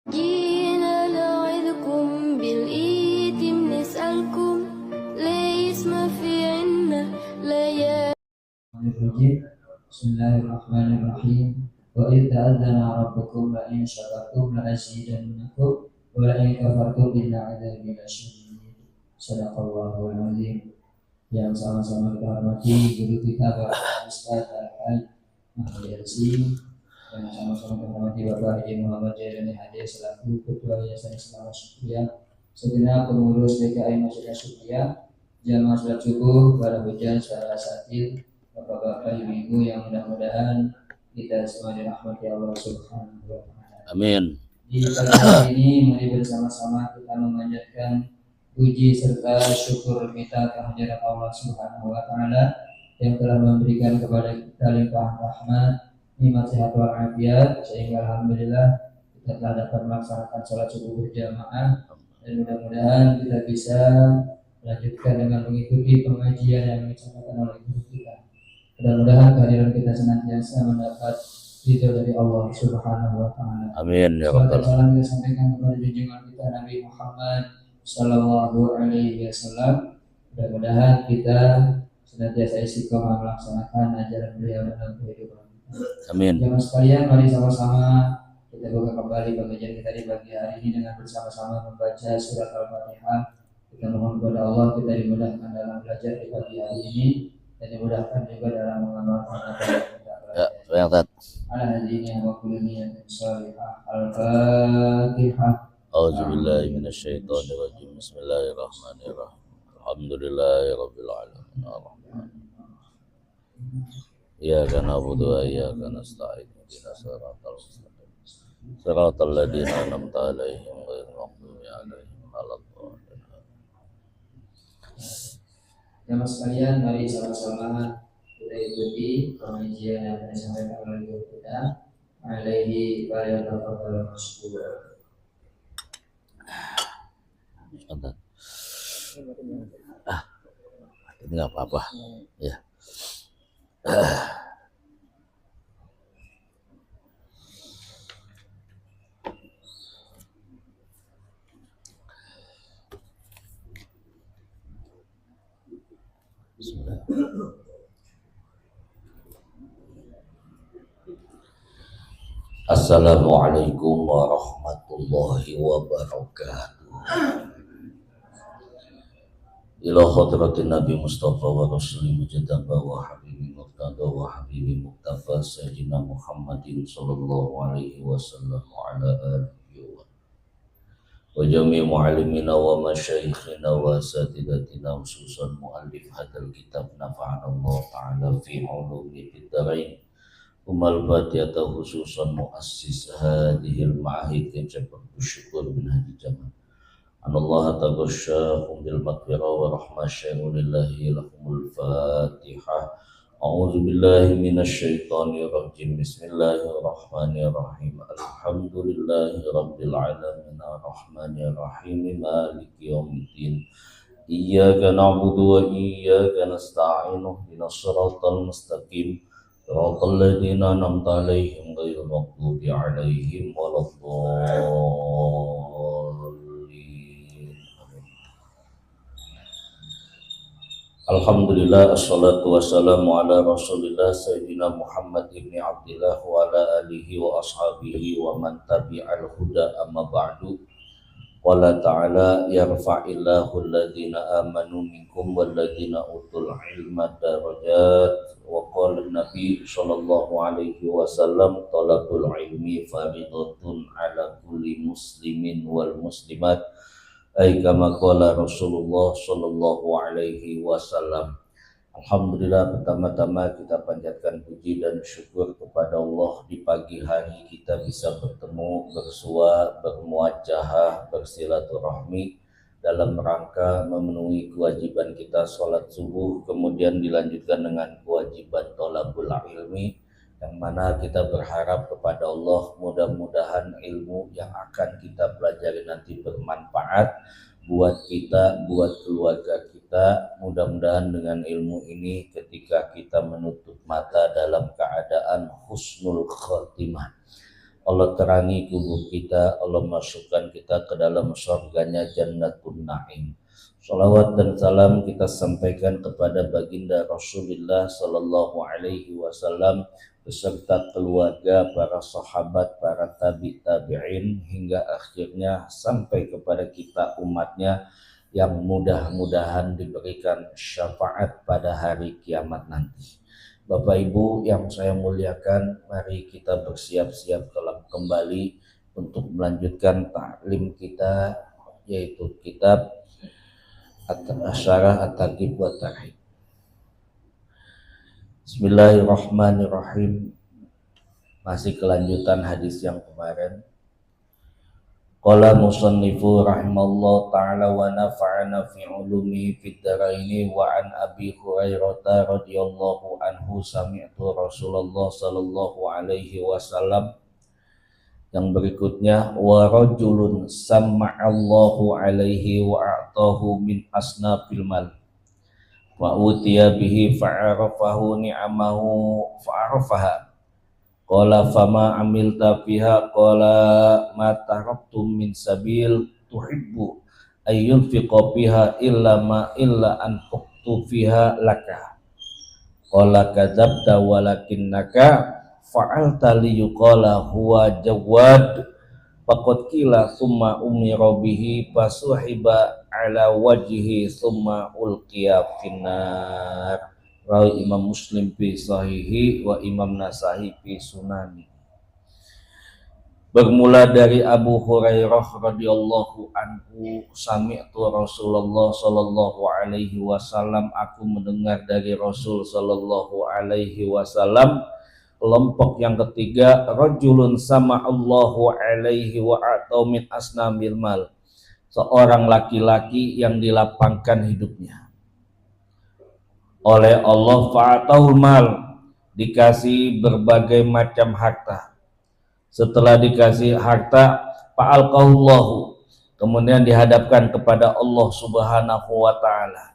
جينا نعظكم بالإيتم نسألكم ليس ما في عنا ليالي. بسم الله الرحمن الرحيم. وإذ تأذن ربكم لئن شكرتم لأزيدنكم ولئن كفرتم إن عذابي لشديد. Sadaqallahul Azim. Yang sama-sama kita hormati guru kita Bapak Ustaz Al-Haj Mahdi Yasin, yang sama-sama kita hormati Bapak Haji Muhammad Jailani Hadi selaku Ketua Yayasan Islam Syukriyah, segenap pengurus DKI Masjid Syukriyah, jamaah salat subuh, para hujan, saudara satil, bapak-bapak, ibu-ibu yang mudah-mudahan kita semua dirahmati Allah Subhanahu wa Ta'ala. Amin. Di pagi hari ini mari bersama-sama kita memanjatkan puji serta syukur kita kehadirat Allah Subhanahu wa Ta'ala yang telah memberikan kepada kita limpahan rahmat, nikmat sehat walafiat, sehingga alhamdulillah kita telah dapat melaksanakan sholat subuh berjamaah, dan mudah-mudahan kita bisa melanjutkan dengan mengikuti pengajian yang disampaikan oleh guru kita. Mudah-mudahan kehadiran kita senantiasa mendapat ridho dari Allah Subhanahu wa Ta'ala. Amin ya rabbal alamin. Salam kita sampaikan kepada junjungan kita Nabi Muhammad Sallallahu Alaihi Wasallam. Mudah-mudahan kita senantiasa istiqomah melaksanakan ajaran beliau dalam kehidupan kita. Amin. Jemaah sekalian, mari sama-sama kita buka kembali pengajian kita di pagi hari ini dengan bersama-sama membaca surat Al-Fatihah. Kita mohon kepada Allah kita dimudahkan dalam belajar di pagi hari ini dan dimudahkan juga dalam mengamalkan apa yang kita belajar. Al-Hadiyah wa kulliyatin salihah. Al-Fatihah. A'udzubillahi minasyaitonir rajim. Bismillahirrahmanirrahim. Alhamdulillahirabbil alamin. Arrahman. Iyyaka na'budu wa iyyaka nasta'in. Ihdinas siratal mustaqim. Siratal ladzina an'amta 'alaihim ghairil maghdubi 'alaihim waladdallin. Jemaah sekalian, mari sama-sama kita ikuti pengajian yang disampaikan oleh guru kita. Alaihi wa yatafadhal mashkur. Ini nggak apa-apa ya. Bismillah. Assalamualaikum warahmatullahi wabarakatuh. Ila hadratin Nabi Mustafa wa Rasulih Mujtaba wa Habibi Muqtada wa Habibi Muqtafa Sayyidina Muhammadin sallallahu alaihi wasallam wa ala alihi wa jami' mu'allimina wa masyayikhina wa asatidatina khususan mu'allif hadal kitab nafa'ana Allah ta'ala fi ulumi bidarain umal fatihata khususan muassis hadihil ma'ahid yang cepat bersyukur bin hadi jaman Allah taghashahum bil maghfirah wa rahmah syai'unillahi lahumul fatihah. A'udzu billahi minasy syaithanir rajim. Bismillahirrahmanirrahim. Alhamdulillahi rabbil alamin arrahmanir rahim maliki yaumiddin. Iyyaka na'budu wa iyyaka nasta'in ihdinas siratal mustaqim. Siratal ladzina an'amta 'alaihim ghairil maghdubi 'alaihim waladdallin. Alhamdulillah, assalatu wassalamu ala rasulillah Sayyidina Muhammad ibn Abdillah wa ala alihi wa ashabihi wa man tabi'al huda amma ba'du. Qala ta'ala yarfa'illahu alladhina amanu minkum walladhina utul ilma darajat. Wa qala Nabi sallallahu alaihi wasallam talabul ilmi faridatun ala kulli muslimin wal muslimat. Kama qala Rasulullah sallallahu alaihi wasallam. Alhamdulillah, pertama-tama kita panjatkan puji dan syukur kepada Allah di pagi hari kita bisa bertemu, bersua, bermuajahah, bersilaturahmi dalam rangka memenuhi kewajiban kita sholat subuh, kemudian dilanjutkan dengan kewajiban thalabul ilmi, yang mana kita berharap kepada Allah mudah-mudahan ilmu yang akan kita pelajari nanti bermanfaat buat kita, buat keluarga kita. Mudah-mudahan dengan ilmu ini ketika kita menutup mata dalam keadaan husnul khotimah, Allah terangi kubur kita, Allah masukkan kita ke dalam surganya Jannatun Na'im. Salawat dan salam kita sampaikan kepada baginda Rasulullah Sallallahu Alaihi Wasallam beserta keluarga, para sahabat, para tabi'in hingga akhirnya sampai kepada kita umatnya yang mudah-mudahan diberikan syafaat pada hari kiamat nanti. Bapak Ibu yang saya muliakan, mari kita bersiap-siap kembali untuk melanjutkan taklim kita, yaitu kitab Syarah At-Targhib wa Tarhib. Bismillahirrahmanirrahim. Masih kelanjutan hadis yang kemarin. Qala musannifu rahimallahu ta'ala wa nafa'ana fi ulumihi fid dharaini wa an Abi Hurairah radhiyallahu anhu sami'tu Rasulullah sallallahu alaihi wasallam. Yang berikutnya, wa rajulun samma'allahu alaihi wa a'tahu min asnafil mal wa utiya bihi fa'arafahu ni'amahu fa'arafaha. Qala fama amilta fiha, qala ma taraktum min sabil tuhibbu ayyunfiqa fiha illa anfaqtu fiha laka. Qala kadzabta walakinnaka fa'alta liyuqala huwa jawad. Faqad qila summa umira bihi fasuhiba ala wajhihi summa ulqiya finnar. Rawi Imam Muslim fi sahihi wa Imam Nasa'i fi sunani. Bermula dari Abu Hurairah radhiyallahu anhu, sami'tu Rasulullah sallallahu alaihi wasallam, aku mendengar dari Rasul sallallahu alaihi wasallam. Kelompok yang ketiga, rajulun sama'allahu alaihi wa atau min asnamil mal, seorang laki-laki yang dilapangkan hidupnya oleh Allah, fa'atahul mal, dikasih berbagai macam harta. Setelah dikasih harta, fa'alqahullahu, kemudian dihadapkan kepada Allah subhanahu wa ta'ala.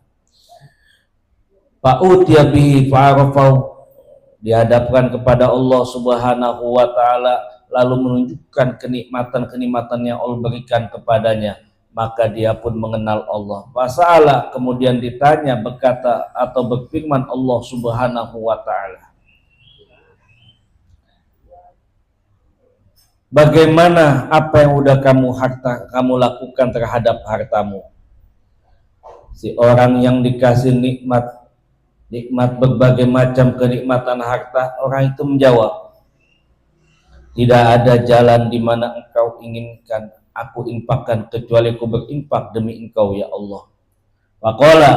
Fa'utiya bihi fa'arafahu, dihadapkan kepada Allah subhanahu wa ta'ala, lalu menunjukkan kenikmatan-kenikmatan yang Allah berikan kepadanya. Maka dia pun mengenal Allah. Fasa'ala, kemudian ditanya, berkata atau berfirman Allah subhanahu wa ta'ala, bagaimana apa yang udah kamu lakukan terhadap hartamu? Si orang yang dikasih nikmat berbagai macam kenikmatan harta, orang itu menjawab, tidak ada jalan di mana engkau inginkan aku infakkan kecuali aku berinfak demi engkau ya Allah. Faqala,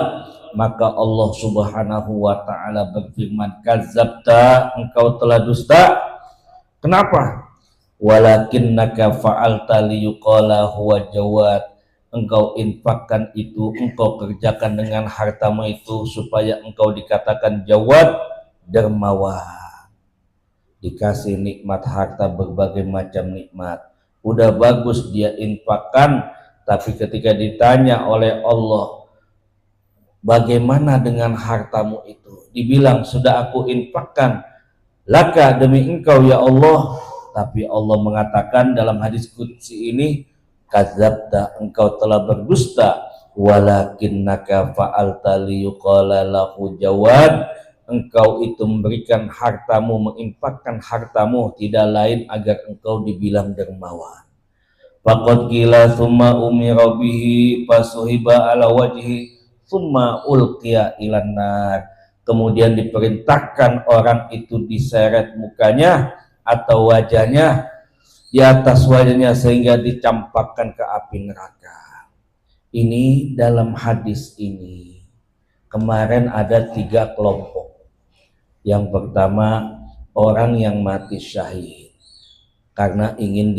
maka Allah subhanahu wa ta'ala berfirman, kadzabta, engkau telah dusta. Kenapa? Walakinnaka fa'alta liyuqala huwa jawad, engkau infakkan itu, engkau kerjakan dengan hartamu itu supaya engkau dikatakan jawad, dermawan. Dikasih nikmat harta, berbagai macam nikmat, udah bagus dia infakkan, tapi ketika ditanya oleh Allah, bagaimana dengan hartamu itu, dibilang sudah aku infakkan laka, demi engkau ya Allah. Tapi Allah mengatakan dalam hadis qudsi ini, kadzabta, engkau telah berdusta, walakinnaka fa'alta liyuqala lahu jawad, engkau itu memberikan hartamu, menginfakkan hartamu tidak lain agar engkau dibilang dermawan. Faqad qila summa umira bihi fasuhiba ala wajhi summa ulqiya ilan nar, kemudian diperintahkan orang itu diseret mukanya atau wajahnya, di atas wajahnya, sehingga dicampakkan ke api neraka. Ini dalam hadis ini. Kemarin ada 3 kelompok. Yang pertama, orang yang mati syahid karena ingin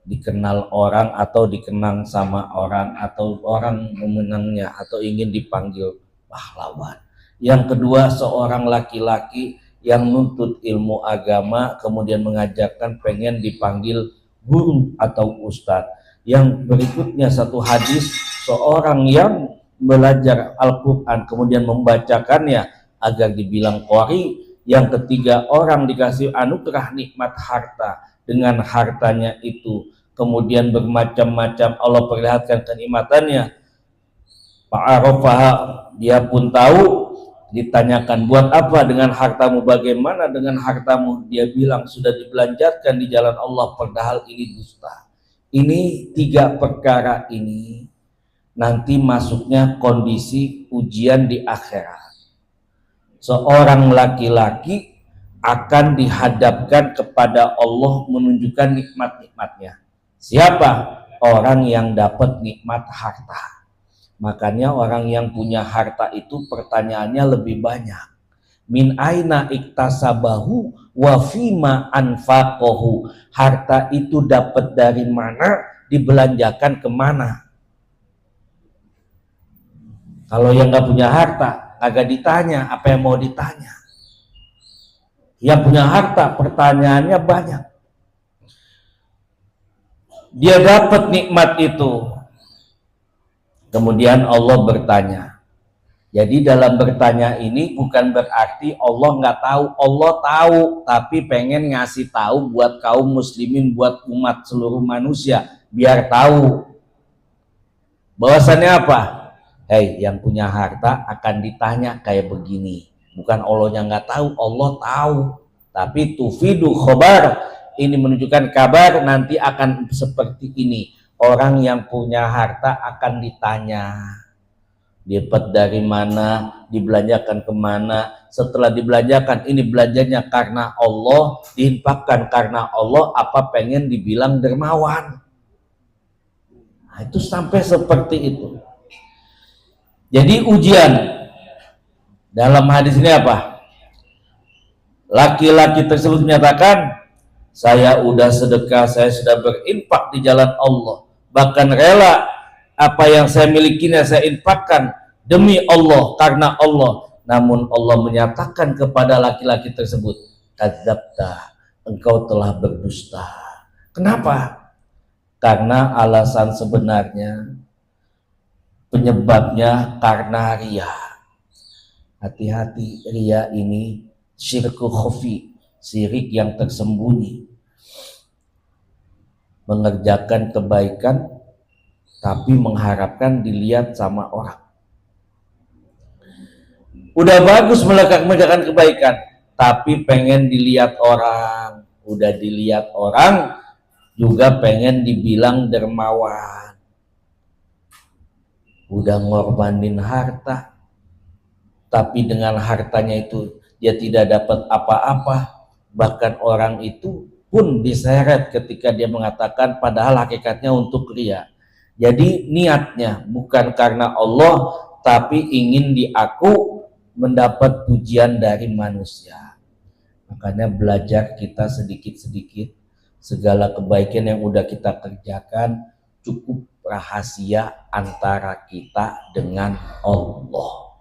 dikenal orang atau dikenang sama orang, atau orang memenangnya, atau ingin dipanggil pahlawan. Yang kedua, seorang laki-laki yang nuntut ilmu agama, kemudian mengajarkan pengen dipanggil guru atau ustadz. Yang berikutnya satu hadis, seorang yang belajar Al-Quran kemudian membacakannya agar dibilang qari. Yang ketiga, orang dikasih anugerah nikmat harta dengan hartanya itu, kemudian bermacam-macam Allah perlihatkan kenikmatannya, fa'arafaha, dia pun tahu. Ditanyakan, buat apa dengan hartamu, bagaimana dengan hartamu, dia bilang sudah dibelanjakan di jalan Allah, padahal ini dusta. Ini 3 perkara ini nanti masuknya kondisi ujian di akhirat. Seorang laki-laki akan dihadapkan kepada Allah menunjukkan nikmat-nikmatnya. Siapa? Orang yang dapat nikmat harta. Makanya orang yang punya harta itu pertanyaannya lebih banyak. Min aina iktasabahu wa fima anfaqahu. Harta itu dapat dari mana, dibelanjakan kemana. Kalau yang nggak punya harta, agak ditanya apa yang mau ditanya. Yang punya harta pertanyaannya banyak. Dia dapat nikmat itu. Kemudian Allah bertanya. Jadi dalam bertanya ini bukan berarti Allah nggak tahu. Allah tahu, tapi pengen ngasih tahu buat kaum muslimin, buat umat seluruh manusia, biar tahu. Bahwasannya apa? Hei, yang punya harta akan ditanya kayak begini. Bukan Allah yang nggak tahu, Allah tahu. Tapi tufidu khobar, ini menunjukkan kabar nanti akan seperti ini. Orang yang punya harta akan ditanya, dapat dari mana, dibelanjakan kemana. Setelah dibelanjakan, ini belanjanya karena Allah, diinfakkan karena Allah, apa pengen dibilang dermawan. Nah, itu sampai seperti itu. Jadi ujian dalam hadis ini apa? Laki-laki tersebut menyatakan, saya udah sedekah, saya sudah berinfak di jalan Allah, bahkan rela apa yang saya milikinya saya infakkan demi Allah, karena Allah. Namun Allah menyatakan kepada laki-laki tersebut, kadzabta, engkau telah berdusta. Kenapa? Karena alasan sebenarnya, penyebabnya karena ria. Hati-hati, ria ini syirku khafi, syirik yang tersembunyi. Mengerjakan kebaikan tapi mengharapkan dilihat sama orang. Udah bagus mengerjakan kebaikan tapi pengen dilihat orang. Udah dilihat orang juga pengen dibilang dermawan. Udah ngorbanin harta tapi dengan hartanya itu dia tidak dapat apa-apa. Bahkan orang itu pun diseret ketika dia mengatakan padahal hakikatnya untuk ria. Jadi niatnya bukan karena Allah, tapi ingin diaku, mendapat pujian dari manusia. Makanya belajar kita sedikit-sedikit, segala kebaikan yang udah kita kerjakan cukup rahasia antara kita dengan Allah.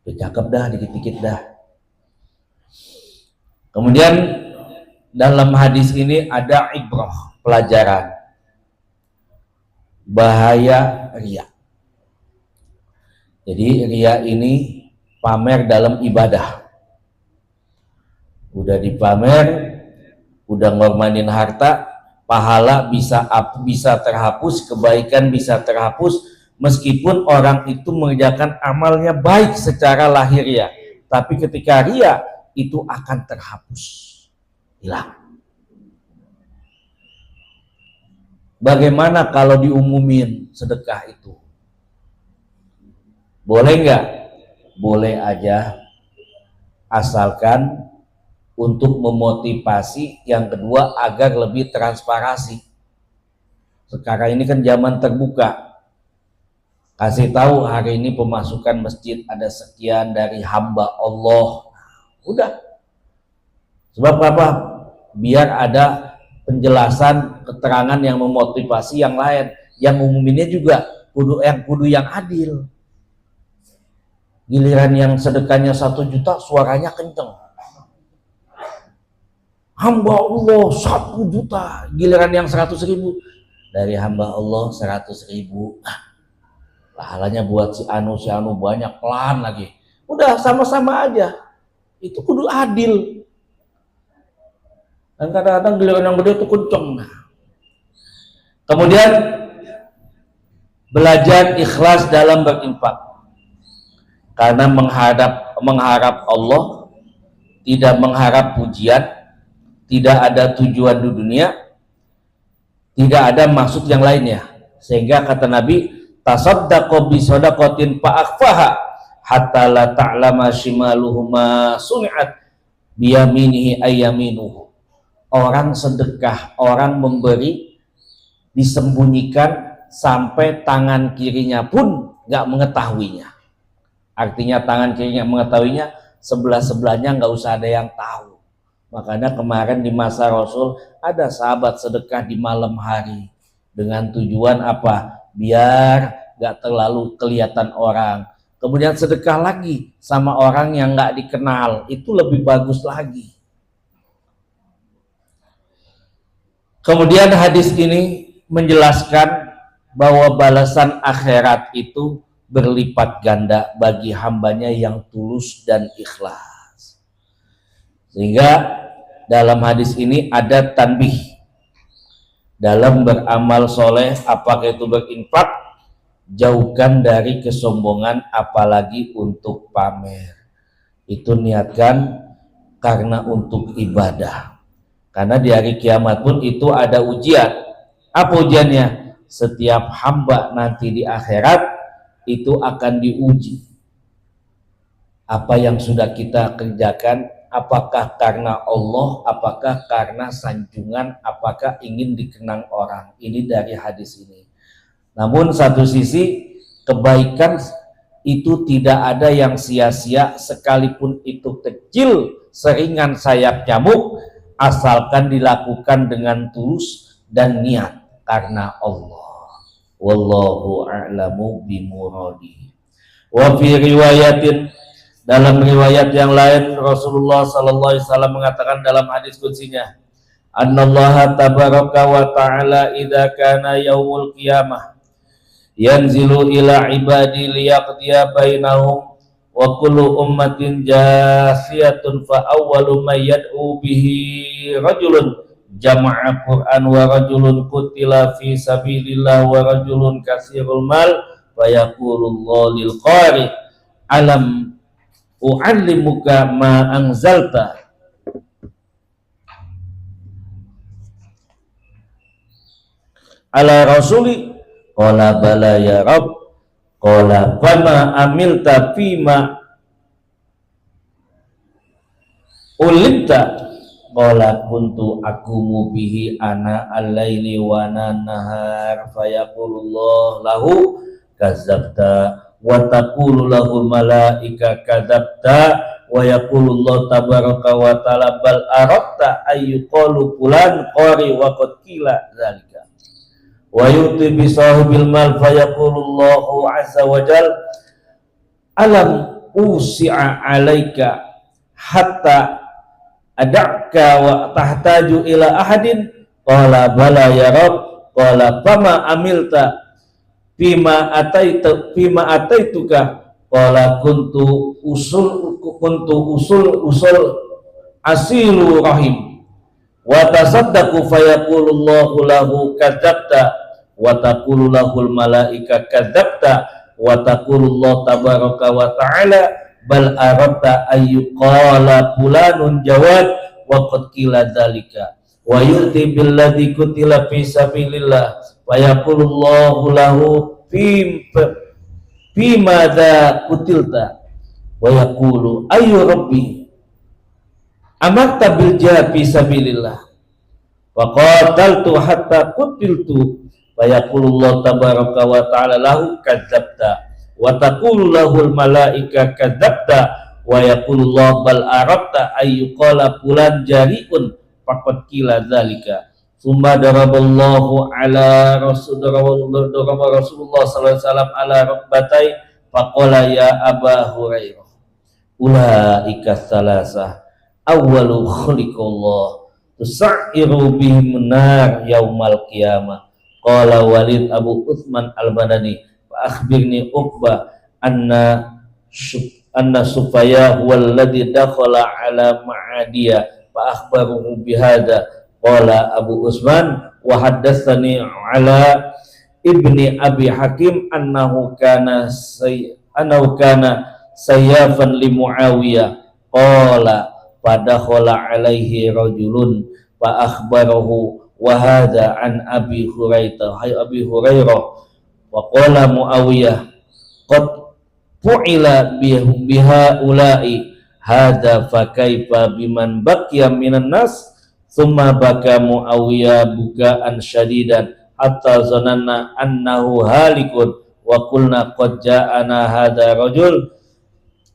Cakep dah, dikit-dikit dah. Kemudian dalam hadis ini ada ibrah, pelajaran bahaya ria. Jadi ria ini pamer dalam ibadah. Udah dipamer, udah ngorbanin harta, pahala bisa terhapus, kebaikan bisa terhapus, meskipun orang itu mengerjakan amalnya baik secara lahiriah, tapi ketika ria itu akan terhapus, hilang. Bagaimana kalau diumumin sedekah itu? Boleh nggak? Boleh aja, asalkan untuk memotivasi. Yang kedua, agar lebih transparansi. Sekarang ini kan zaman terbuka. Kasih tahu hari ini pemasukan masjid ada sekian dari hamba Allah. Udah. Sebab apa? Biar ada penjelasan, keterangan yang memotivasi yang lain. Yang umuminnya juga kudu yang adil. Giliran yang sedekahnya 1 juta suaranya kenceng. Hamba Allah 1 juta, giliran yang 100.000 dari hamba Allah 100.000. Pahalanya buat si anu banyak, pelan lagi. Udah sama-sama aja. Itu kudu adil. Dan kadang-kadang giliran yang gede itu kenceng. Kemudian belajar ikhlas dalam berinfak. Karena mengharap Allah, tidak mengharap pujian, tidak ada tujuan di dunia, tidak ada maksud yang lainnya. Sehingga kata Nabi, tasaddaqo bi shadaqatin fa akhfaha hatta la ta'lama shimaluhu ma suni'at biyaminihi ayyaminuhu. Orang sedekah, orang memberi disembunyikan sampai tangan kirinya pun nggak mengetahuinya. Artinya tangan kirinya mengetahuinya, sebelah-sebelahnya nggak usah ada yang tahu. Makanya kemarin di masa Rasul ada sahabat sedekah di malam hari dengan tujuan apa? Biar nggak terlalu kelihatan orang. Kemudian sedekah lagi sama orang yang nggak dikenal, itu lebih bagus lagi. Kemudian hadis ini menjelaskan bahwa balasan akhirat itu berlipat ganda bagi hambanya yang tulus dan ikhlas. Sehingga dalam hadis ini ada tanbih dalam beramal soleh, apakah itu berinfak, jauhkan dari kesombongan apalagi untuk pamer. Itu niatkan karena untuk ibadah. Karena di hari kiamat pun itu ada ujian. Apa ujiannya? Setiap hamba nanti di akhirat itu akan diuji. Apa yang sudah kita kerjakan, apakah karena Allah, apakah karena sanjungan, apakah ingin dikenang orang. Ini dari hadis ini. Namun satu sisi, kebaikan itu tidak ada yang sia-sia, sekalipun itu kecil, seringan sayap nyamuk, asalkan dilakukan dengan tulus dan niat karena Allah. Wallahu a'lamu bimuradi. Wa fi riwayatin, dalam riwayat yang lain Rasulullah sallallahu alaihi wasallam mengatakan dalam hadis qudsinya, Annallaha tabaraka wa ta'ala idza kana yaumul qiyamah yanzilu ila ibadi liyaqdiya bainahum wa kullu ummatin jasiyatun fa awwalu may yad'u bihi rajulun jama'a Qur'an wa rajulun qutila fi sabilillah wa rajulun kasirul mal fa yaqulullahu lil qari alam u'allimuka ma anzalta ala rasuli qala bala ya rabb qala fama amilta fima ulimta qala kuntu akumu bihi ana al-laili wa ana nahar fayaqulullah lahu kadzabta wa taqulu lahul malaika kadzabta wa yaqulullah tabaraka wa ta'ala bal aradta ayyuqalu fulan qari wa qad qila dzalika wa yuti bi sahibil mal fayaqulullahu azza wa jal alam usi'a alaika hatta ad'aka wa tahtaju ila ahadin qala bala ya rabb qala fama amilta fima ataituka qala kuntu usul asilu rahim wa tasaddaqu fayaqulullahu lahu kadzabta wa taqulu lahul malaika kadzabta wa taqulullahu tabaraka wa ta'ala bal aradta ayyuqala fulanun jawad wa qad qila dzalika wa yu'ti billadzi qutila fi sabilillah wa yaqulullahu lahu fi madza qutilta wa yaqulu ayyu rabbi amarta bil jihad fi sabilillah wa qataltu hatta qutiltu wa yaqulullahu tabaraka wa ta'ala lahu kadzabta wa taqulu lahul malaika kadzabta wa yaqulullahu bal aradta ayyuqala fulan jari'un faqad qila dzalika summa daraballahu ala Rasulullah sallallahu alaihi wasallam ala rukbatai faqala ya Aba Hurairah ulaika salasah awwalu khuliqallah tusairu bihim nar yaumal qiyamah qala Walid Abu Utsman al-Badani fa akhbirni Uqbah anna Sufaya huwa alladhi dakhala ala Ma'adiyah fa akhbaruhu bihadza. Qala Abu Usman wa haddatsani ala ibni Abi Hakim annahu kana sayyafan li Muawiyah. Qala fadakhala alaihi rajulun fa akhbarahu wa hadza an Abi Hurairah wa qala Muawiyah qad fu'ila biha ulai hadza fa kaifa biman baqiya minan nas. Summa baka Muawiyah bukaan syadidan hatta zananna annahu halikun wa qulna qad ja'ana hadza rajul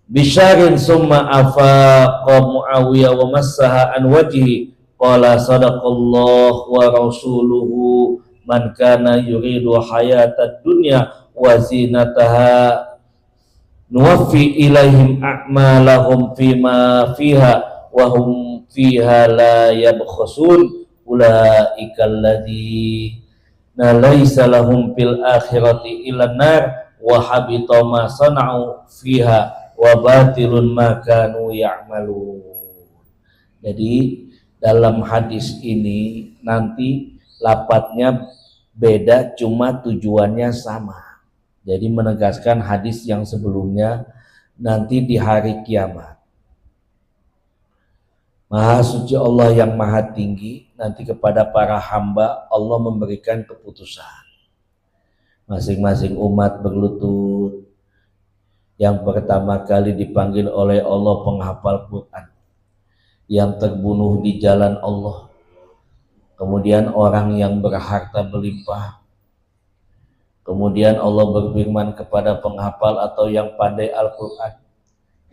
bisyarin. Summa afaqa Muawiyah wa massaha an wajhi qala sadaqallahu wa rasuluhu man kana yuridu hayatad dunya wa zinataha nuwaffi ilaihim a'malahum fima fiha wa hum fiha la yabkhasun ulaika alladzina laisa lahum fil akhirati illa nar wa habita ma sana'u fiha wa batilun ma kanu ya'malun. Jadi dalam hadis ini nanti lapatnya beda, cuma tujuannya sama. Jadi menegaskan hadis yang sebelumnya nanti di hari kiamat. Maha suci Allah yang maha tinggi, nanti kepada para hamba Allah memberikan keputusan. Masing-masing umat berlutut. Yang pertama kali dipanggil oleh Allah penghafal Quran, yang terbunuh di jalan Allah, kemudian orang yang berharta berlimpah, kemudian Allah berfirman kepada penghafal atau yang pandai Al-Quran,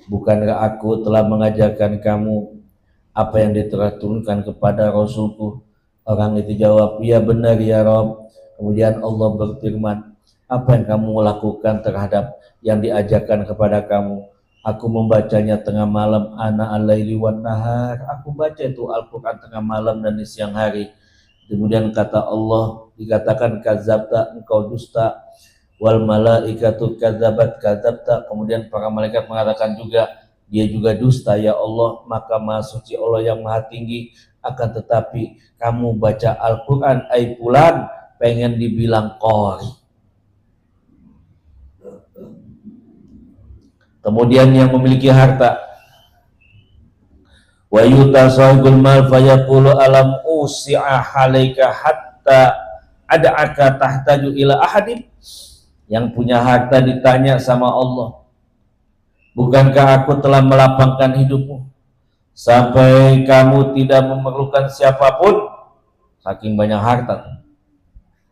bukankah aku telah mengajarkan kamu apa yang diturunkan kepada Rasulku? Orang itu jawab, iya benar ya Rabb. Kemudian Allah berfirman, apa yang kamu lakukan terhadap yang diajarkan kepada kamu? Aku membacanya tengah malam, ana al-laili wan nahar. Aku baca itu Al-Quran tengah malam dan di siang hari. Kemudian kata Allah, dikatakan kadzabta, engkau dusta. Wal malaikatu kadzabat kadzabta. Kemudian para malaikat mengatakan juga, dia juga dusta ya Allah. Maka maha suci Allah yang maha tinggi, akan tetapi kamu baca Al-Quran ai fulan pengen dibilang qori. Kemudian yang memiliki harta, wa yutasawgul mal fayaqulu alam usi'a halaika hatta ad'aka tahtaju ila ahadin. Yang punya harta ditanya sama Allah, bukankah aku telah melapangkan hidupmu sampai kamu tidak memerlukan siapapun? Saking banyak harta.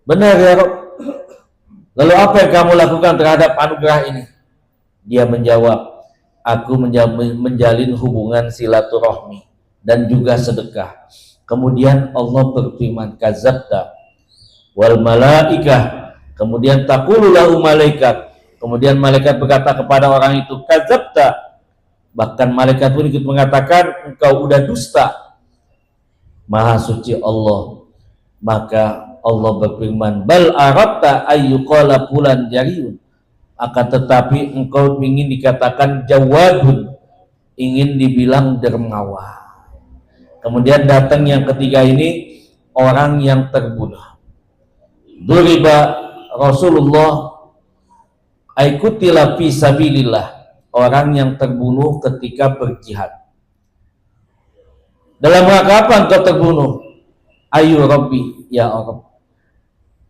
Benar ya Rabb. Lalu apa yang kamu lakukan terhadap anugerah ini? Dia menjawab, aku menjalin hubungan silaturahmi dan juga sedekah. Kemudian Allah berfirman, kadzabta wal malaikah. Kemudian taqulu lahu malaikat. Kemudian malaikat berkata kepada orang itu, kadzabta. Bahkan malaikat pun ikut mengatakan, engkau udah dusta. Maha suci Allah. Maka Allah berfirman, bal aratta ayyuqala fulan jariyun. Akan tetapi engkau ingin dikatakan jawadun, ingin dibilang dermawan. Kemudian datang yang ketiga ini, orang yang terbunuh. Duriba Rasulullah aikutila fi sabilillah, orang yang terbunuh ketika berjihad. Dalam rangka apa engkau terbunuh? Ayu Rabbi, ya Allah,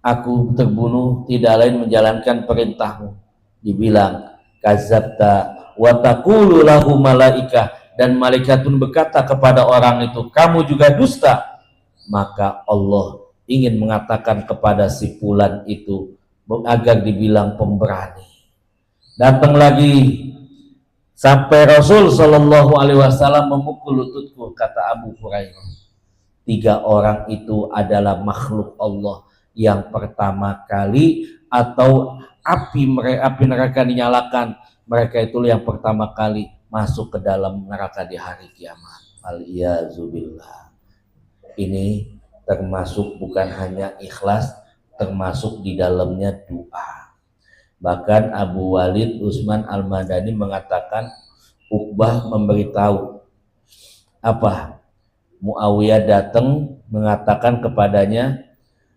aku terbunuh tidak lain menjalankan perintahmu. Dibilang kadzabta wa taqulu lahu malaikah, dan malaikat pun berkata kepada orang itu, kamu juga dusta. Maka Allah ingin mengatakan kepada si fulan itu agar dibilang pemberani. Datang lagi sampai Rasul Shallallahu Alaihi Wasallam memukul lututku, kata Abu Hurairah. 3 orang itu adalah makhluk Allah yang pertama kali, atau api neraka dinyalakan, mereka itu yang pertama kali masuk ke dalam neraka di hari kiamat. Al-iyazubillah. Ini termasuk bukan hanya ikhlas, termasuk di dalamnya doa. Bahkan Abu Walid Utsman Al-Madani mengatakan, Uqbah memberitahu apa? Muawiyah datang mengatakan kepadanya,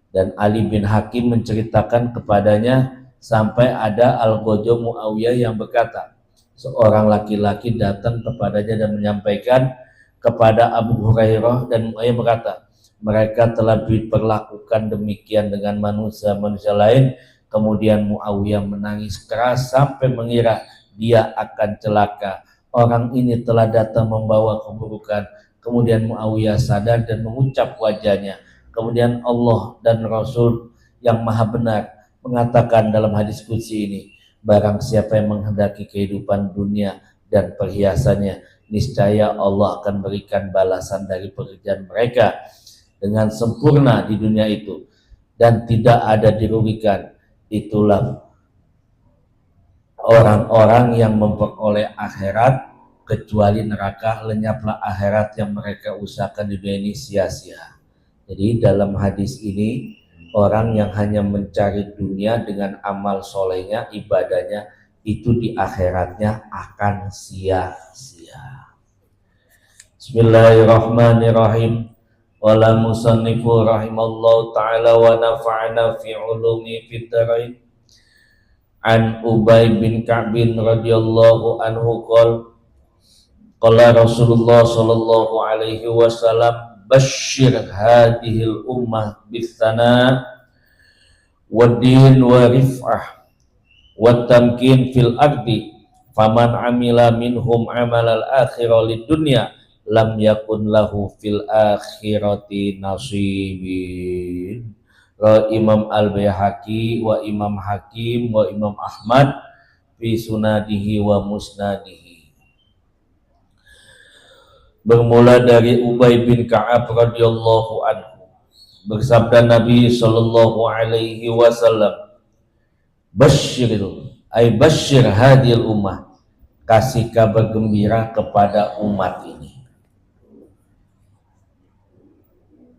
dan Ali bin Hakim menceritakan kepadanya, sampai ada Al-Ghojo Muawiyah yang berkata, seorang laki-laki datang kepadanya dan menyampaikan kepada Abu Hurairah, dan Muawiyah berkata, mereka telah diperlakukan demikian dengan manusia-manusia lain. Kemudian Muawiyah menangis keras sampai mengira dia akan celaka. Orang ini telah datang membawa keburukan. Kemudian Muawiyah sadar dan mengucap wajahnya. Kemudian Allah dan Rasul yang maha benar mengatakan dalam hadis qudsi ini, barang siapa yang menghendaki kehidupan dunia dan perhiasannya, niscaya Allah akan berikan balasan dari pekerjaan mereka dengan sempurna di dunia itu, dan tidak ada dirugikan. Itulah orang-orang yang memperoleh akhirat, kecuali neraka, lenyaplah akhirat yang mereka usahakan di dunia ini sia-sia. Jadi dalam hadis ini, orang yang hanya mencari dunia dengan amal solehnya, ibadahnya, itu di akhiratnya akan sia-sia. Bismillahirrahmanirrahim. Wala musannifu rahimallahu ta'ala wa nafa'ana fi ulumi fid dharain. An Ubay bin Ka'bin radhiyallahu anhu qala Rasulullah sallallahu alaihi wasallam, bashir hadhil ummah bisana waddin wa rif'ah wa tamkin fil ardi, faman amila minhum amalal akhirah lid dunya lam yakun lahu fil akhirati nasibin. Imam Al-Baihaqi wa Imam Hakim wa Imam Ahmad fi sunadihi wa musnadihi. Bermula dari Ubay bin Ka'ab radhiyallahu anhu, bersabda Nabi sallallahu alaihi wasallam, bashir hadil ummah, kasih kabar gembira kepada umat ini.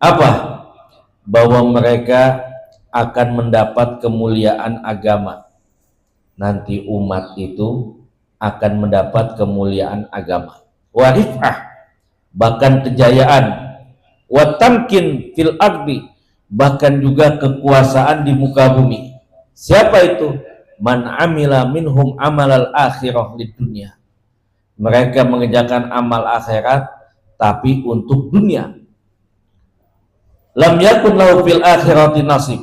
Apa? Bahwa mereka akan mendapat kemuliaan agama. Nanti umat itu akan mendapat kemuliaan agama. Warifah, bahkan kejayaan. Watamkin fil ardi, bahkan juga kekuasaan di muka bumi. Siapa itu? Man amila minhum amalal akhirah lid dunya. Mereka mengerjakan amal akhirat tapi untuk dunia. Lam yakun lahu fil akhirati nasib.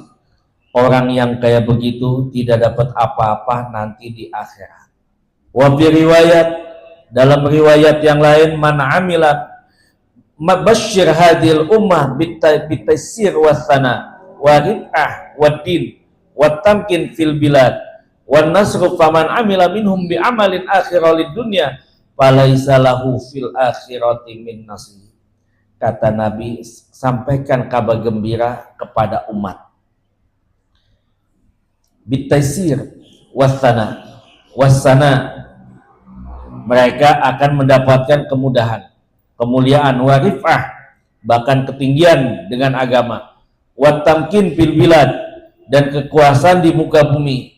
Orang yang kayak begitu tidak dapat apa-apa nanti di akhirat. Wa fi riwayat, dalam riwayat yang lain, man amila mabashir hadil ummah bitaisir wasana wa rif'ah wa din wa tamkin fil bilad wa nasru, faman amila minhum bi amalin akhirah lid dunya falaisa lahu fil akhirati min nasib. Kata Nabi, sampaikan kabar gembira kepada umat. Bitaisir wasana, mereka akan mendapatkan kemudahan, kemuliaan, warifah, bahkan ketinggian dengan agama, watamkin fil bilad, dan kekuasaan di muka bumi,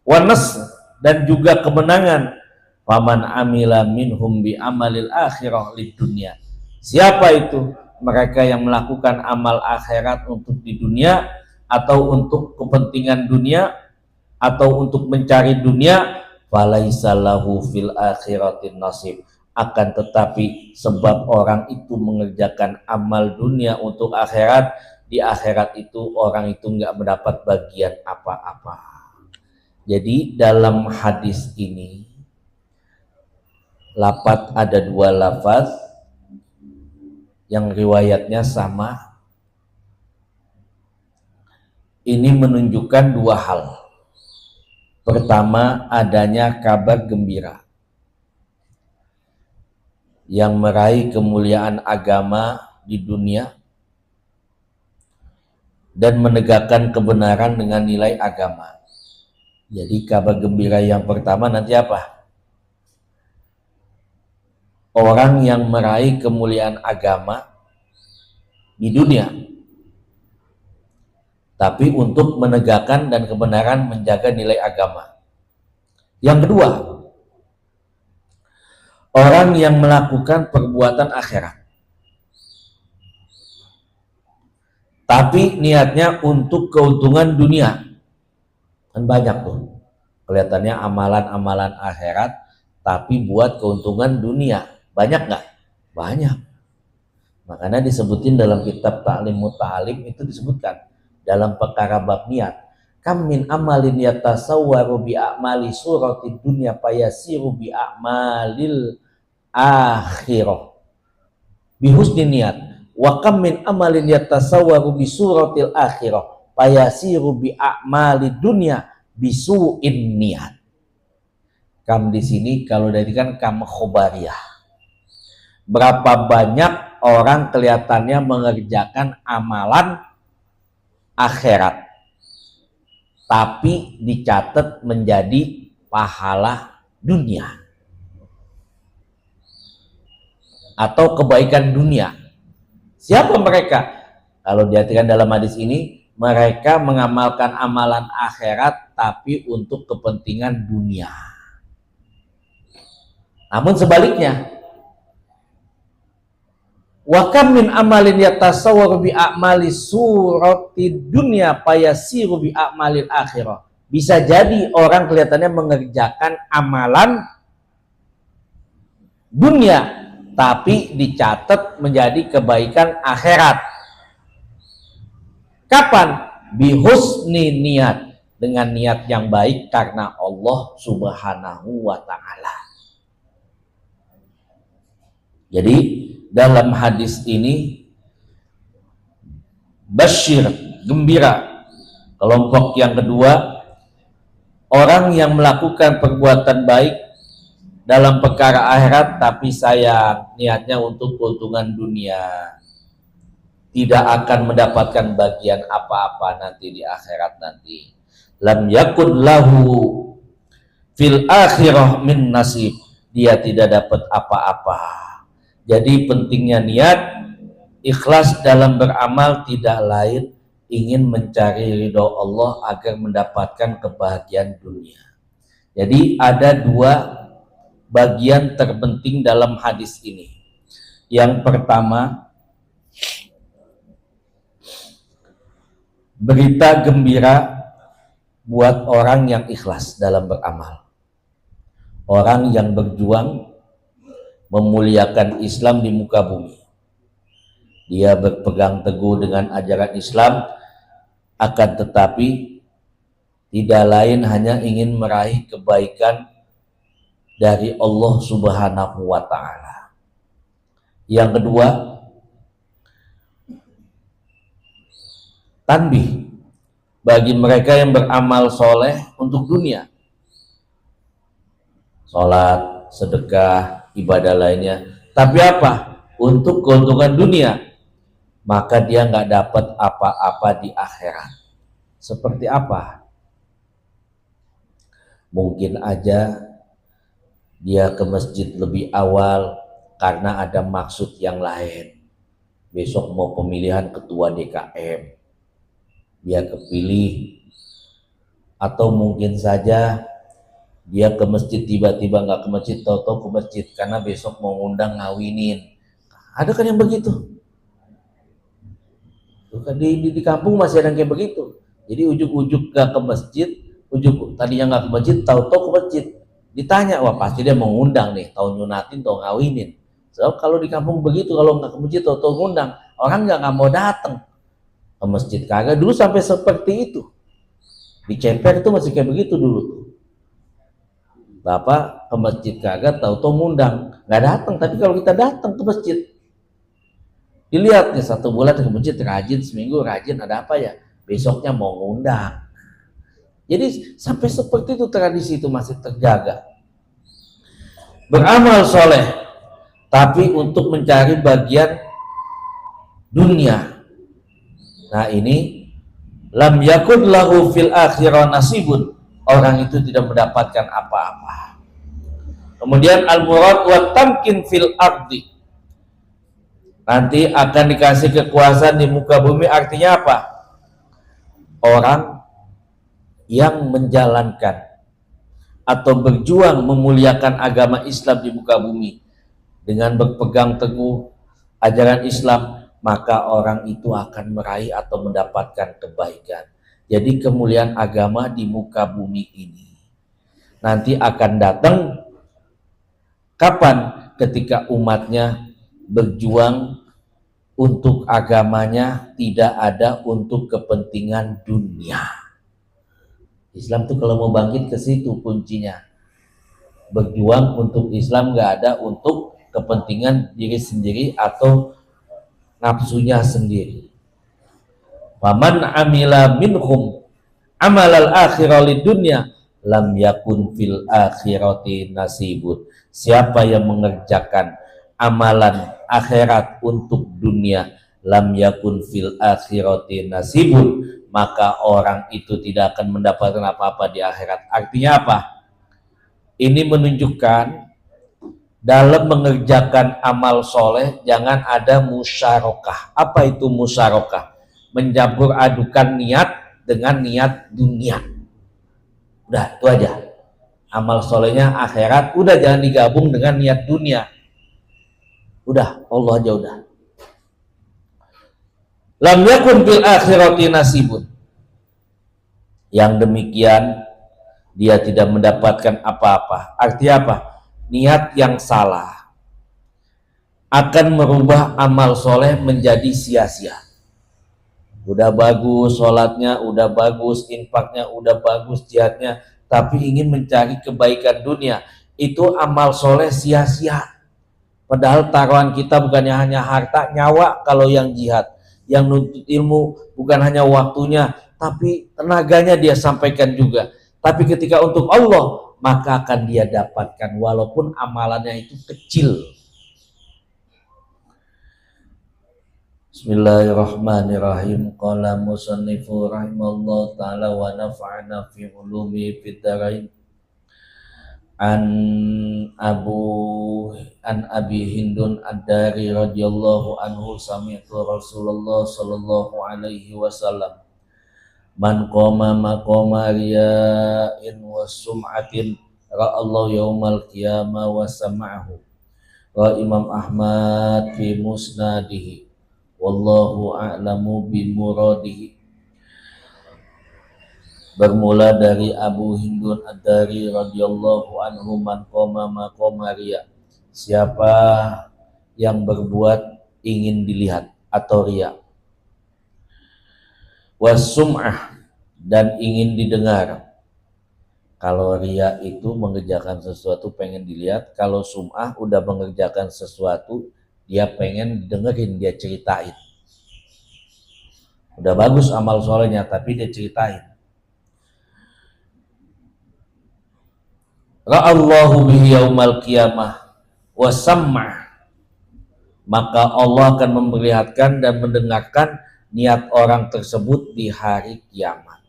wanas, dan juga kemenangan. Faman amila minhum bi amalil akhirah lid dunya. Siapa itu? Mereka yang melakukan amal akhirat untuk di dunia, atau untuk kepentingan dunia, atau untuk mencari dunia, falaisa lahu fil akhiratin nasib. Akan tetapi sebab orang itu mengerjakan amal dunia untuk akhirat, di akhirat itu orang itu nggak mendapat bagian apa-apa. Jadi dalam hadis ini ada dua lafaz yang riwayatnya sama. Ini menunjukkan dua hal. Pertama, adanya kabar gembira yang meraih kemuliaan agama di dunia dan menegakkan kebenaran dengan nilai agama. Jadi kabar gembira yang pertama nanti apa? Orang yang meraih kemuliaan agama di dunia, tapi untuk menegakkan dan kebenaran, menjaga nilai agama. Yang kedua, orang yang melakukan perbuatan akhirat. tapi niatnya untuk keuntungan dunia. Kan banyak tuh kelihatannya amalan-amalan akhirat tapi buat keuntungan dunia. Banyak nggak? Banyak. Makanya disebutin dalam kitab Ta'lim Muta'alim, itu disebutkan dalam perkara bab niat, kam min amalin yatasawwaru bi a'mali surati dunya payasiru bi a'malil akhirah bihusni niat, wa kam min amalin yatasawwaru bi suratil akhirah payasiru bi a'mali dunya bisu'in niat. Kam di sini kalau dari kan kam khobariyah. Berapa banyak orang kelihatannya mengerjakan amalan akhirat tapi dicatat menjadi pahala dunia atau kebaikan dunia. Siapa mereka? Kalau diartikan dalam hadis ini, mereka mengamalkan amalan akhirat tapi untuk kepentingan dunia. Namun sebaliknya, wa kam min amalin yatasawwaru bi a'mali surati dunya payasiru bi a'malil akhirah. Bisa jadi orang kelihatannya mengerjakan amalan dunia tapi dicatat menjadi kebaikan akhirat. Kapan? Bihusni niat, dengan niat yang baik karena Allah Subhanahu wa ta'ala. Jadi dalam hadis ini basyir, gembira, kelompok yang kedua, orang yang melakukan perbuatan baik dalam perkara akhirat tapi sayang niatnya untuk keuntungan dunia, tidak akan mendapatkan bagian apa-apa nanti di akhirat nanti. Lam yakun lahu fil akhirah min nasib, dia tidak dapat apa-apa. Jadi pentingnya niat, ikhlas dalam beramal tidak lain ingin mencari ridho Allah agar mendapatkan kebahagiaan dunia. Jadi ada dua bagian terpenting dalam hadis ini. Yang pertama, berita gembira buat orang yang ikhlas dalam beramal. Orang yang berjuang memuliakan Islam di muka bumi. Dia berpegang teguh dengan ajaran Islam, akan tetapi tidak lain hanya ingin meraih kebaikan dari Allah Subhanahu wa ta'ala. Yang kedua, tanbih bagi mereka yang beramal soleh untuk dunia, sholat, sedekah, ibadah lainnya, tapi apa? Untuk keuntungan dunia, maka dia nggak dapat apa-apa di akhirat. Seperti apa? Mungkin aja dia ke masjid lebih awal karena ada maksud yang lain. Besok mau pemilihan ketua DKM, dia kepilih. Atau mungkin saja dia ke masjid tiba-tiba nggak ke masjid, tahu-tahu ke masjid karena besok mau ngundang ngawinin. Ada kan yang begitu? Di kampung masih ada yang kayak begitu. Jadi ujuk-ujuk nggak ke masjid, tadinya nggak ke masjid, tahu-tahu ke masjid. Ditanya, wah pasti dia mau ngundang nih, tahu nyunatin, tahu ngawinin. So kalau di kampung begitu, kalau nggak ke masjid, tahu-tahu ngundang, orang nggak mau datang ke masjid. Kagak, dulu sampai seperti itu. Di Ceper itu masih kayak begitu dulu. Bapak ke masjid kagak, tahu-tahu ngundang, nggak datang. Tapi kalau kita datang ke masjid, dilihat nih 1 bulan ke masjid rajin, seminggu rajin, ada apa ya? Besoknya mau ngundang. Jadi sampai seperti itu tradisi itu masih terjaga. Beramal soleh, tapi untuk mencari bagian dunia. Nah ini lam yakun lahu fil akhirah nasibun, orang itu tidak mendapatkan apa-apa. Kemudian al-murad wa tamkin fil ardi, nanti akan dikasih kekuasaan di muka bumi. Artinya apa? Orang yang menjalankan atau berjuang memuliakan agama Islam di muka bumi dengan berpegang teguh ajaran Islam, maka orang itu akan meraih atau mendapatkan kebaikan. Jadi kemuliaan agama di muka bumi ini nanti akan datang kapan? Ketika umatnya berjuang untuk agamanya, tidak ada untuk kepentingan dunia. Islam tuh kalau mau bangkit ke situ kuncinya. Berjuang untuk Islam, nggak ada untuk kepentingan diri sendiri atau nafsunya sendiri. Waman amila minhum amalal akhirah lid dunya lam yakun fil akhirati nasibun. Siapa yang mengerjakan amalan akhirat untuk dunia, lam yakun fil akhirati nasibun, maka orang itu tidak akan mendapatkan apa-apa di akhirat. Artinya apa? Ini menunjukkan dalam mengerjakan amal soleh jangan ada musyarakah. Apa itu musyarakah? Mencampur adukan niat dengan niat dunia. Udah, itu aja. Amal solehnya akhirat, udah jangan digabung dengan niat dunia. Udah, Allah aja udah. Lam yakun fil akhirati nasibun. Yang demikian dia tidak mendapatkan apa-apa. Artinya apa? Niat yang salah akan merubah amal soleh menjadi sia-sia. Udah bagus sholatnya, udah bagus infaknya, udah bagus jihadnya, tapi ingin mencari kebaikan dunia, itu amal soleh sia-sia. Padahal taruhan kita bukannya hanya harta, nyawa kalau yang jihad. Yang nuntut ilmu bukan hanya waktunya, tapi tenaganya dia sampaikan juga. Tapi ketika untuk Allah, maka akan dia dapatkan walaupun amalannya itu kecil. Bismillahirrahmanirrahim. Qala musannifu rahimallahu ta'ala wa nafa'ana fi ulumi fid dharain. An Abi Hindun ad-Dari radhiyallahu anhu sami'tu Rasulullah sallallahu alaihi wasallam man qama maqama riya'in wa sum'atin ra'allahu yaumal qiyamah wa sama'ahu. Wa Imam Ahmad fi musnadihi wallahu a'lamu bi muradihi. Bermula dari Abu Hindun ad-Dari radhiyallahu anhu man qama maqama riya, siapa yang berbuat ingin dilihat atau riya, wasum'ah dan ingin didengar. Kalau riya itu mengerjakan sesuatu pengen dilihat, kalau sum'ah udah mengerjakan sesuatu dia pengen dengerin, dia ceritain. Udah bagus amal solehnya tapi dia ceritain. Ra'allahu bihi yaumal qiyamah wa sam'ah, maka Allah akan memperlihatkan dan mendengarkan niat orang tersebut di hari kiamat.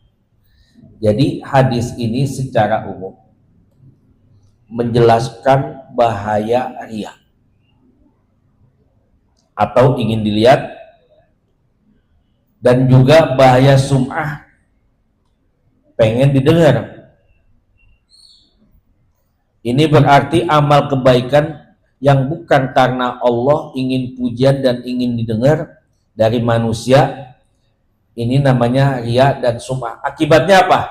Jadi hadis ini secara umum menjelaskan bahaya riya atau ingin dilihat, dan juga bahaya sum'ah, pengen didengar. Ini berarti amal kebaikan yang bukan karena Allah ingin pujian dan ingin didengar dari manusia, ini namanya riya dan sum'ah. Akibatnya apa?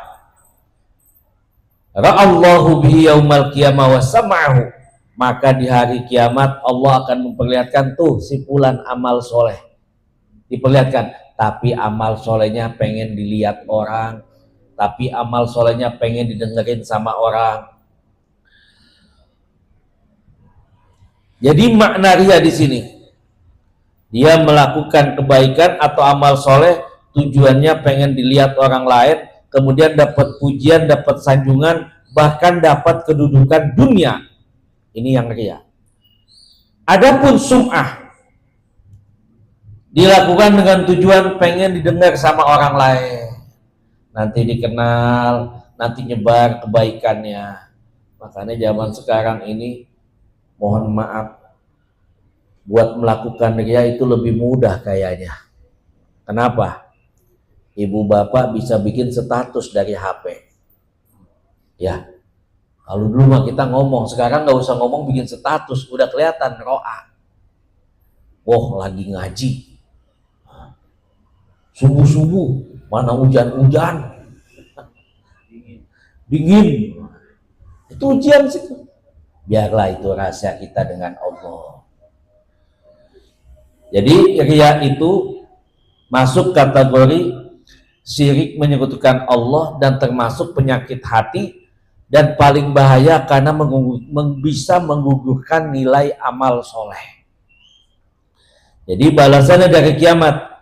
Ra'allahu bihi yaumal qiyamah wa sam'ahu, maka di hari kiamat Allah akan memperlihatkan tuh simpulan amal soleh, diperlihatkan, tapi amal solehnya pengen dilihat orang, tapi amal solehnya pengen didengerin sama orang. Jadi makna riya di sini, dia melakukan kebaikan atau amal soleh tujuannya pengen dilihat orang lain, kemudian dapat pujian, dapat sanjungan, bahkan dapat kedudukan dunia. Ini yang riya. Adapun sum'ah dilakukan dengan tujuan pengen didengar sama orang lain, nanti dikenal, nanti nyebar kebaikannya. Makanya zaman sekarang ini mohon maaf, buat melakukan riya itu lebih mudah kayaknya. Kenapa? Ibu bapak bisa bikin status dari HP. Ya, kalau dulu mah kita ngomong, sekarang nggak usah ngomong, bikin status, udah kelihatan ro'a. Oh, lagi ngaji. Subuh-subuh mana hujan-hujan, dingin. Itu ujian sih. Biarlah itu rahasia kita dengan Allah. Jadi riya itu masuk kategori syirik menyekutukan Allah dan termasuk penyakit hati dan paling bahaya karena bisa menggugurkan nilai amal soleh. Jadi balasannya dari kiamat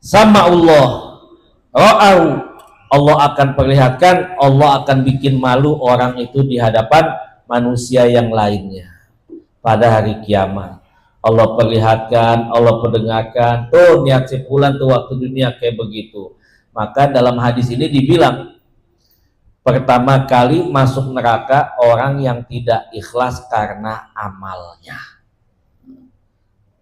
sama Allah, ra'au, Allah akan perlihatkan, Allah akan bikin malu orang itu di hadapan manusia yang lainnya pada hari kiamat. Allah perlihatkan, Allah perdengarkan, tuh niat si fulan tuh waktu dunia kayak begitu. Maka dalam hadis ini dibilang pertama kali masuk neraka orang yang tidak ikhlas karena amalnya.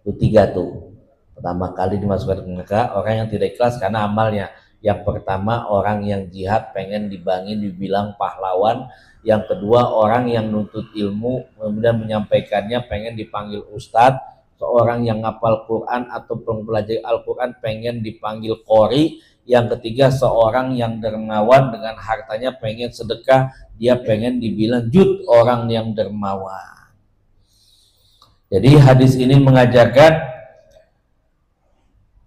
Itu 3 tuh. Pertama kali dimasukkan ke neraka orang yang tidak ikhlas karena amalnya. Yang pertama orang yang jihad pengen dibangin dibilang pahlawan. Yang kedua orang yang nuntut ilmu kemudian menyampaikannya pengen dipanggil ustadz. Seorang yang ngapal Quran atau mempelajari Al-Quran pengen dipanggil qori. Yang ketiga seorang yang dermawan dengan hartanya pengen sedekah, dia pengen dibilang jud orang yang dermawan. Jadi hadis ini mengajarkan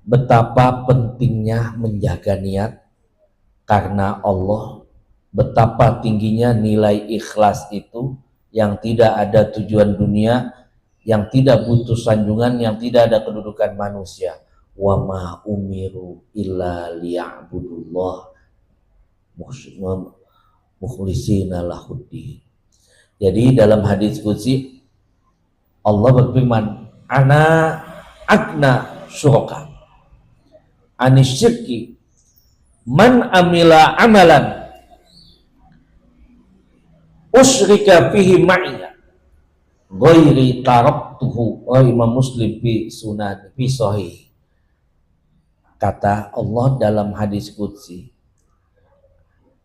betapa pentingnya menjaga niat karena Allah, betapa tingginya nilai ikhlas itu yang tidak ada tujuan dunia, yang tidak butuh sanjungan, yang tidak ada kedudukan manusia. Wa ma umiru illa liya'budullah mukhlishina lahuddin. Jadi dalam hadis qudsi Allah berfirman, ana agna syuraka anisyirki man amila amalan usyrika fihi ma'iya ghairi taraktuhu. Imam Muslim fi sunan fi sahih. Kata Allah dalam hadis qudsi,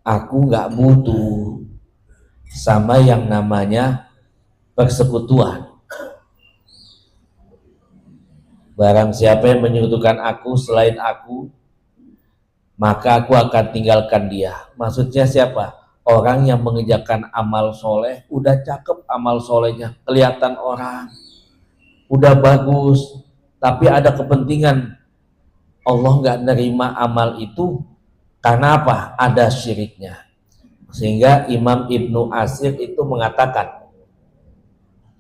aku nggak butuh sama yang namanya persekutuan. Barang siapa yang menyekutukan aku selain aku, maka aku akan tinggalkan dia. Maksudnya siapa? Orang yang mengerjakan amal soleh, udah cakep amal solehnya, kelihatan orang, udah bagus, tapi ada kepentingan. Allah nggak nerima amal itu karena apa? Ada syiriknya. Sehingga Imam Ibnu Asir itu mengatakan,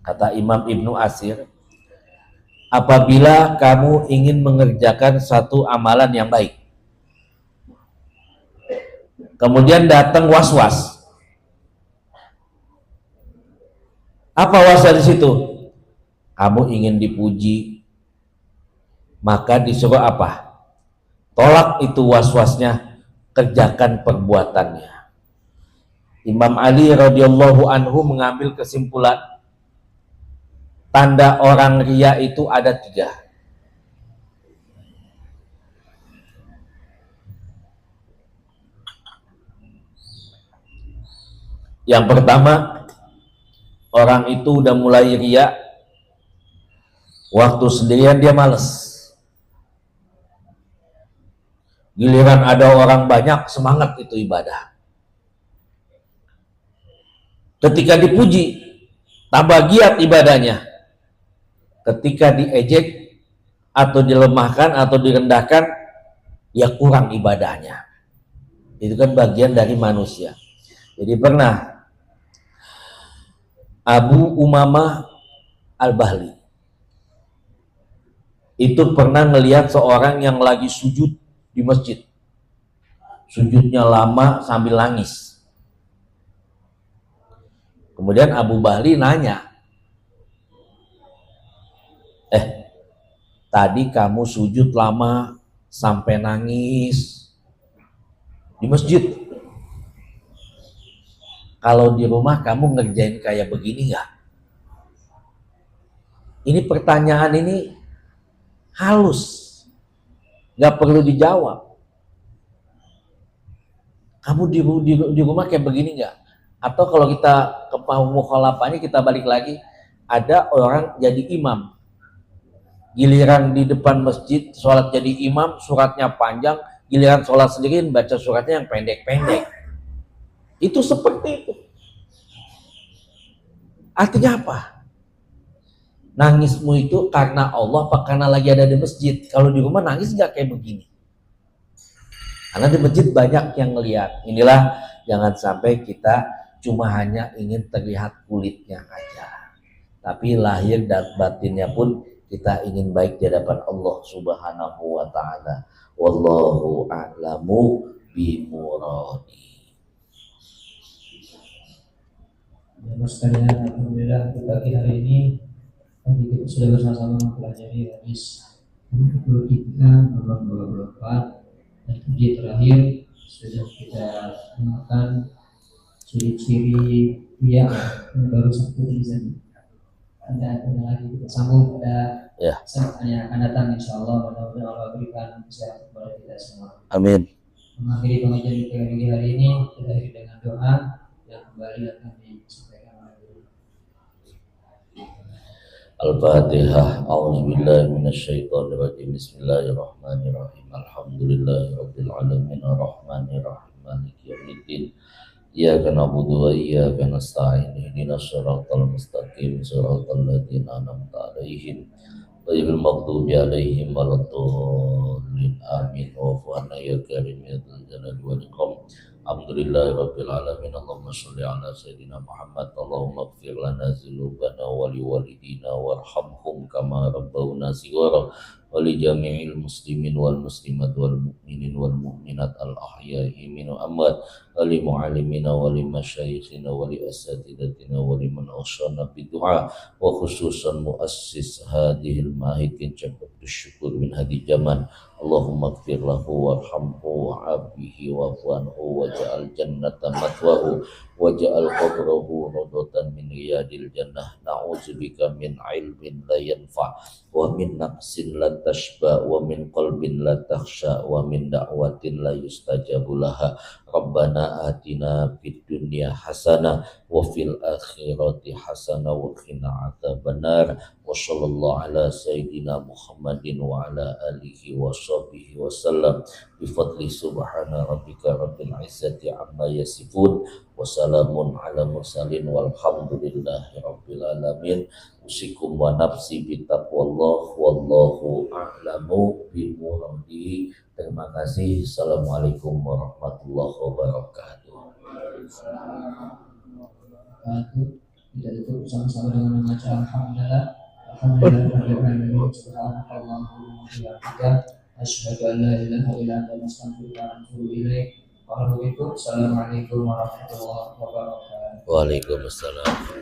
kata Imam Ibnu Asir, apabila kamu ingin mengerjakan satu amalan yang baik, kemudian datang was-was. Apa was-was di situ? Kamu ingin dipuji, maka disuruh apa? Tolak itu was-wasnya, kerjakan perbuatannya. Imam Ali radhiyallahu anhu mengambil kesimpulan, tanda orang riya itu ada 3. Yang pertama, orang itu udah mulai riya, waktu sendirian dia males. Giliran ada orang banyak, semangat itu ibadah. Ketika dipuji, tambah giat ibadahnya. Ketika diejek atau dilemahkan atau direndahkan, ya kurang ibadahnya. Itu kan bagian dari manusia. Jadi pernah Abu Umamah Al-Bahli itu pernah melihat seorang yang lagi sujud di masjid. Sujudnya lama sambil nangis. Kemudian Abu Bahli nanya, tadi kamu sujud lama sampai nangis di masjid. Kalau di rumah kamu ngerjain kayak begini nggak? Ini pertanyaan ini halus, nggak perlu dijawab. Kamu di rumah kayak begini nggak? Atau kalau kita ke mukhalafahnya, kita balik lagi, ada orang jadi imam, Giliran di depan masjid sholat jadi imam, suratnya panjang. Giliran sholat sendiri baca suratnya yang pendek-pendek. Itu seperti itu. Artinya apa? Nangismu itu karena Allah apa karena lagi ada di masjid? Kalau di rumah nangis nggak kayak begini. Karena di masjid banyak yang ngelihat. Inilah jangan sampai kita cuma hanya ingin terlihat kulitnya aja. Tapi lahir dan batinnya pun kita ingin baik di hadapan Allah Subhanahu wa taala. Wallahu a'lamu bimuradi. Mas sekalian, alhamdulillah pagi hari ini kita sudah bersama-sama mempelajari hadis 23 nomor 24 dan hadis terakhir sudah kita kenalkan ciri-ciri yang baru satu di sana. Ada lagi kita sambung pada kesempatan yang akan datang, insyaallah. Mudah-mudahan Allah berikan kesehatan kepada kita semua. Amin. Mengakhiri pengajian kita hari ini kita akhiri dengan doa yang kembali akan disampaikan oleh Al-Fatihah. A'udzubillahi minasyaitonirrajim. Bismillahirrahmanirrahim. Alhamdulillahirabbil alamin arrahmanirrahim maliki yaumiddin. Iyyaka na'budu wa iyyaka nasta'in. Ihdinas siratal mustaqim, siratal ladzina an'amta 'alaihim ghairil maghdubi 'alaihim waladdallin. Amin. Wa'fu 'anna ya karim ya dzal jalali wal ikram. Alhamdulillahirabbil alamin. Allahumma shalli ala sayyidina Muhammad. Allahumma ighfir lana dzunubana wa liwalidina warhamhum kama rabbawna shighara. ولجميع المسلمين والمسلمات والمؤمنين والمؤمنات الأحياء منهم أموات ولمعلمنا ولمشايخنا ولأساتذتنا ولمن أوصانا بالدعاء وخصوصا مؤسس هذه المعاهد جبر الشكر من هذه الجمال. اللهم اغفر له وارحمه وعافه واعف عنه واجعل جنة مثواه واجعل قبره روضة من رياض الجنة. نعوذ بك من علم لا ينفع ومن نفس لا تشبع ومن قلب لا تخشى ومن دعوة لا يستجاب لها. ربنا آتنا في الدنيا حسنة وفي الآخرة حسنة وقنا عذاب النار. وصلى الله على سيدنا محمد وعلى آله وصحبه وسلم بفضل سبحان ربك رب العزة عما يصفون وسلام على المرسلين والحمد لله رب العالمين. Usikum wa nafsi bitaqwallah wallahu a'lamu bimuradi. Terima kasih. Assalamualaikum warahmatullahi wabarakatuh. Kita tutup sama-sama dengan membaca alhamdulillah. Alhamdulillah subhanakallahumma wa bihamdika asyhadu an la ilaha illa anta astaghfiruka wa atubu ilaik. Assalamualaikum warahmatullahi wabarakatuh. Waalaikumsalam.